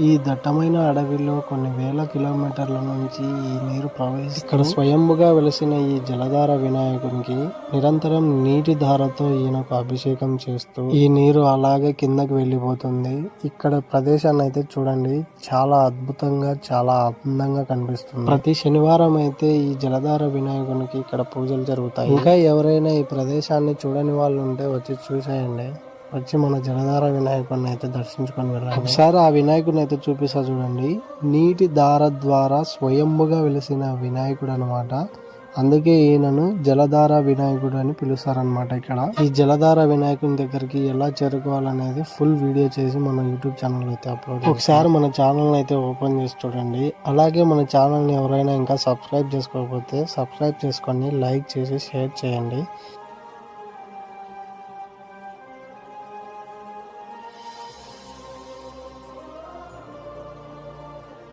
ఈ దట్టమైన అడవిలో కొన్ని వేల కిలోమీటర్ల నుంచి ఈ నీరు ప్రవహిస్తుంది. ఇక్కడ స్వయంభుగా వెలిసిన ఈ జలధార వినాయకునికి నిరంతరం నీటి ధారతో ఈయనకు అభిషేకం చేస్తూ ఈ నీరు అలాగే కిందకి వెళ్ళిపోతుంది. ఇక్కడ ప్రదేశాన్ని అయితే చూడండి, చాలా అద్భుతంగా చాలా అందంగా కనిపిస్తుంది. ప్రతి శనివారం అయితే ఈ జలధార వినాయకునికి ఇక్కడ పూజలు జరుగుతాయి. ఇంకా ఎవరైనా ఈ ప్రదేశాన్ని చూడని వాళ్ళు ఉంటే వచ్చి చూసేయండి. వచ్చి మన జలధార వినాయకుడిని అయితే దర్శించుకొని వెళ్ళాలి. ఒకసారి ఆ వినాయకుడిని అయితే చూపిస్తా చూడండి. నీటి ధార ద్వారా స్వయంభుగా వెలిసిన వినాయకుడు అనమాట. అందుకే ఈయనను జలధార వినాయకుడు అని పిలుస్తారనమాట. ఇక్కడ ఈ జలధార వినాయకుని దగ్గరికి ఎలా చేరుకోవాలనేది ఫుల్ వీడియో చేసి మన యూట్యూబ్ ఛానల్ అయితే అప్లోడ్. ఒకసారి మన ఛానల్ అయితే ఓపెన్ చేసి చూడండి. అలాగే మన ఛానల్ ని ఎవరైనా ఇంకా సబ్స్క్రైబ్ చేసుకోకపోతే సబ్స్క్రైబ్ చేసుకొని లైక్ చేసి షేర్ చేయండి.